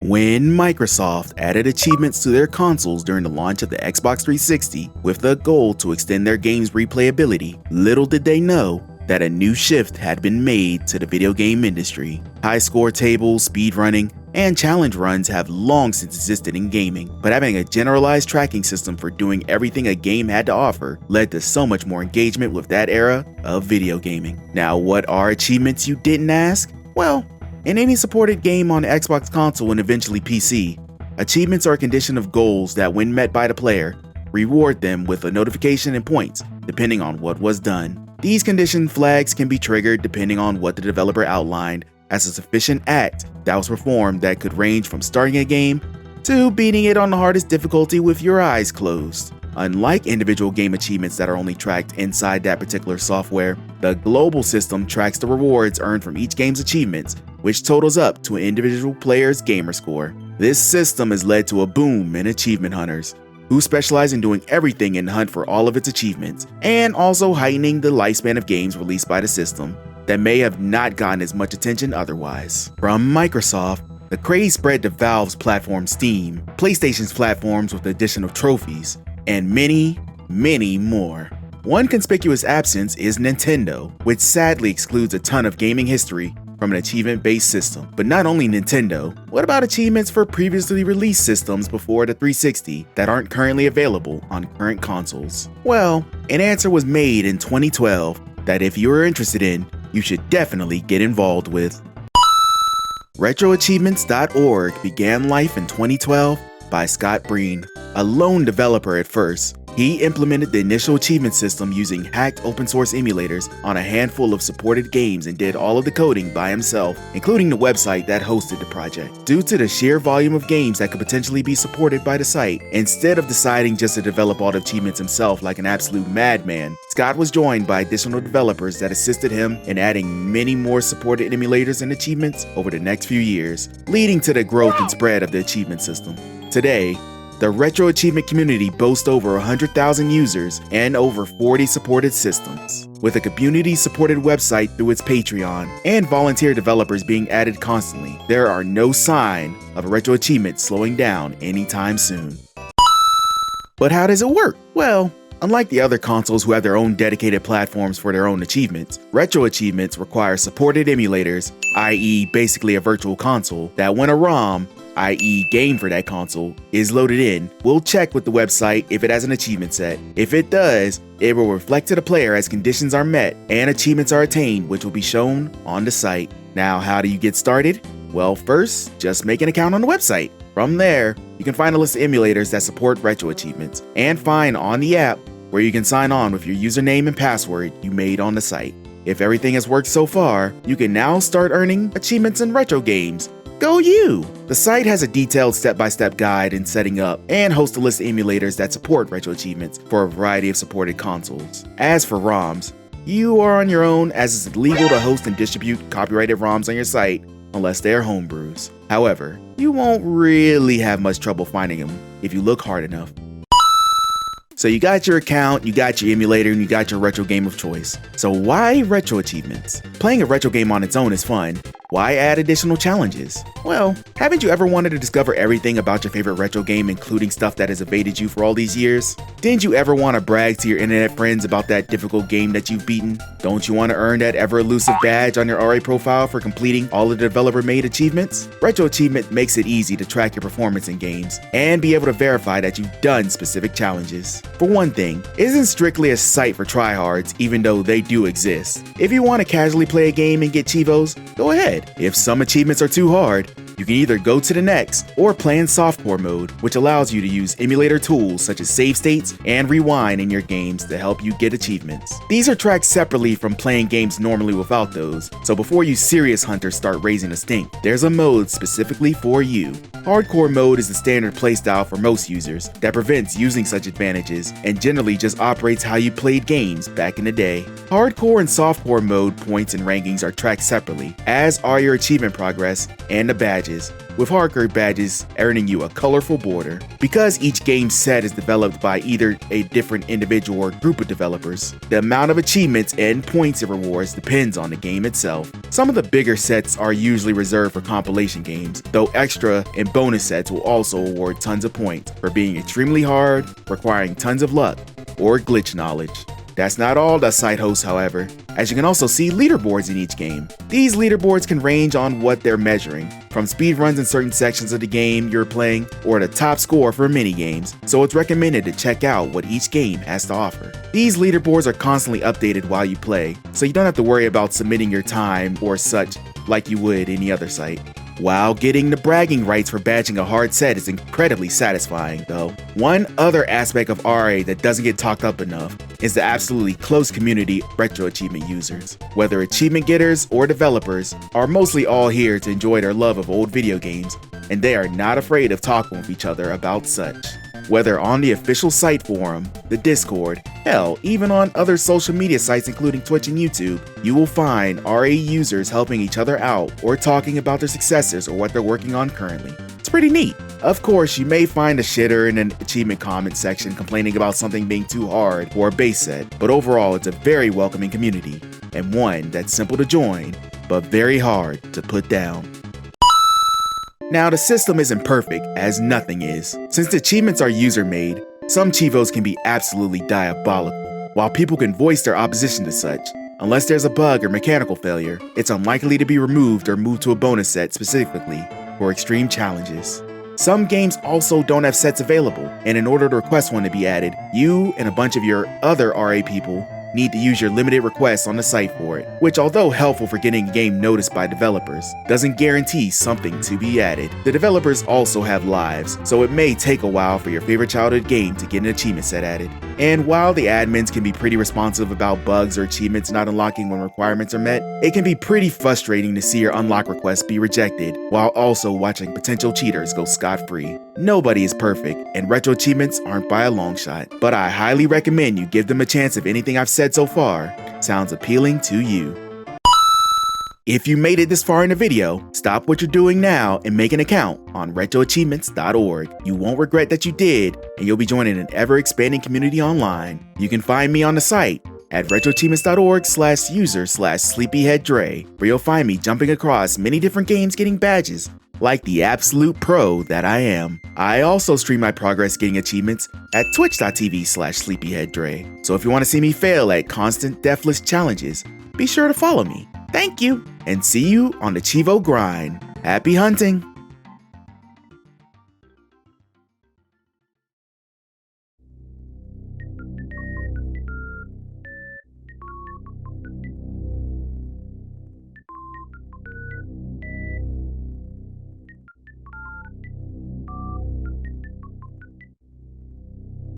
When Microsoft added achievements to their consoles during the launch of the Xbox 360 with the goal to extend their game's replayability, little did they know that a new shift had been made to the video game industry. High score tables, speedrunning, and challenge runs have long since existed in gaming, but having a generalized tracking system for doing everything a game had to offer led to so much more engagement with that era of video gaming. Now, what are achievements, you didn't ask? Well, in any supported game on the Xbox console and eventually PC, achievements are a condition of goals that, when met by the player, reward them with a notification and points, depending on what was done. These condition flags can be triggered depending on what the developer outlined as a sufficient act that was performed that could range from starting a game to beating it on the hardest difficulty with your eyes closed. Unlike individual game achievements that are only tracked inside that particular software, the global system tracks the rewards earned from each game's achievements, which totals up to an individual player's gamer score. This system has led to a boom in achievement hunters, who specialize in doing everything in the hunt for all of its achievements, and also heightening the lifespan of games released by the system that may have not gotten as much attention otherwise. From Microsoft, the craze spread to Valve's platform Steam, PlayStation's platforms with the addition of trophies, and many, many more. One conspicuous absence is Nintendo, which sadly excludes a ton of gaming history from an achievement-based system. But not only Nintendo, what about achievements for previously released systems before the 360 that aren't currently available on current consoles? Well, an answer was made in 2012 that if you're interested in, you should definitely get involved with. RetroAchievements.org began life in 2012 by Scott Breen, a lone developer at first. He implemented the initial achievement system using hacked open source emulators on a handful of supported games and did all of the coding by himself, including the website that hosted the project. Due to the sheer volume of games that could potentially be supported by the site, instead of deciding just to develop all the achievements himself like an absolute madman, Scott was joined by additional developers that assisted him in adding many more supported emulators and achievements over the next few years, leading to the growth and spread of the achievement system. Today, the Retro Achievement community boasts over 100,000 users and over 40 supported systems, with a community-supported website through its Patreon and volunteer developers being added constantly. There are no sign of a Retro Achievement slowing down anytime soon. But how does it work? Well, unlike the other consoles who have their own dedicated platforms for their own achievements, Retro Achievements require supported emulators, i.e. basically a virtual console, that when a ROM, i.e. game for that console, is loaded in, we'll check with the website if it has an achievement set. If it does, it will reflect to the player as conditions are met and achievements are attained, which will be shown on the site. Now, how do you get started? Well, first, just make an account on the website. From there, you can find a list of emulators that support Retro Achievements, and find on the app where you can sign on with your username and password you made on the site. If everything has worked so far, you can now start earning achievements in retro games. Go you! The site has a detailed step-by-step guide in setting up and hosts a list of emulators that support Retro Achievements for a variety of supported consoles. As for ROMs, you are on your own, as it's illegal to host and distribute copyrighted ROMs on your site unless they are homebrews. However, you won't really have much trouble finding them if you look hard enough. So you got your account, you got your emulator, and you got your retro game of choice. So why Retro Achievements? Playing a retro game on its own is fun. Why add additional challenges? Well, haven't you ever wanted to discover everything about your favorite retro game, including stuff that has evaded you for all these years? Didn't you ever want to brag to your internet friends about that difficult game that you've beaten? Don't you want to earn that ever-elusive badge on your RA profile for completing all of the developer-made achievements? Retro Achievement makes it easy to track your performance in games and be able to verify that you've done specific challenges. For one thing, it isn't strictly a site for tryhards, even though they do exist. If you want to casually play a game and get chivos, go ahead. If some achievements are too hard, you can either go to the next or play in softcore mode, which allows you to use emulator tools such as save states and rewind in your games to help you get achievements. These are tracked separately from playing games normally without those, so before you serious hunters start raising a stink, there's a mode specifically for you. Hardcore mode is the standard playstyle for most users that prevents using such advantages and generally just operates how you played games back in the day. Hardcore and softcore mode points and rankings are tracked separately, as are your achievement progress and the badges, with hardcore badges earning you a colorful border. Because each game set is developed by either a different individual or group of developers, the amount of achievements and points it rewards depends on the game itself. Some of the bigger sets are usually reserved for compilation games, though extra and bonus sets will also award tons of points for being extremely hard, requiring tons of luck, or glitch knowledge. That's not all the site hosts, however, as you can also see leaderboards in each game. These leaderboards can range on what they're measuring, from speedruns in certain sections of the game you're playing, or the top score for mini-games, so it's recommended to check out what each game has to offer. These leaderboards are constantly updated while you play, so you don't have to worry about submitting your time or such like you would any other site. While getting the bragging rights for badging a hard set is incredibly satisfying, though, one other aspect of RA that doesn't get talked up enough is the absolutely close community of Retro Achievement users. Whether achievement getters or developers are mostly all here to enjoy their love of old video games, and they are not afraid of talking with each other about such. Whether on the official site forum, the Discord, hell, even on other social media sites including Twitch and YouTube, you will find RA users helping each other out or talking about their successes or what they're working on currently. It's pretty neat. Of course, you may find a shitter in an achievement comment section complaining about something being too hard for a base set, but overall it's a very welcoming community, and one that's simple to join, but very hard to put down. Now, the system isn't perfect, as nothing is. Since the achievements are user-made, some chivos can be absolutely diabolical. While people can voice their opposition to such, unless there's a bug or mechanical failure, it's unlikely to be removed or moved to a bonus set specifically for extreme challenges. Some games also don't have sets available, and in order to request one to be added, you and a bunch of your other RA people need to use your limited requests on the site for it, which, although helpful for getting a game noticed by developers, doesn't guarantee something to be added. The developers also have lives, so it may take a while for your favorite childhood game to get an achievement set added. And while the admins can be pretty responsive about bugs or achievements not unlocking when requirements are met, it can be pretty frustrating to see your unlock request be rejected, while also watching potential cheaters go scot-free. Nobody is perfect, and retro achievements aren't by a long shot, but I highly recommend you give them a chance if anything I've said so far sounds appealing to you. If you made it this far in the video, stop what you're doing now and make an account on RetroAchievements.org. You won't regret that you did, and you'll be joining an ever-expanding community online. You can find me on the site at RetroAchievements.org/user/SleepyheadDre, where you'll find me jumping across many different games getting badges, like the absolute pro that I am. I also stream my progress getting achievements at twitch.tv/SleepyheadDre. So if you want to see me fail at constant deathless challenges, be sure to follow me. Thank you, and see you on the Chivo grind. Happy hunting!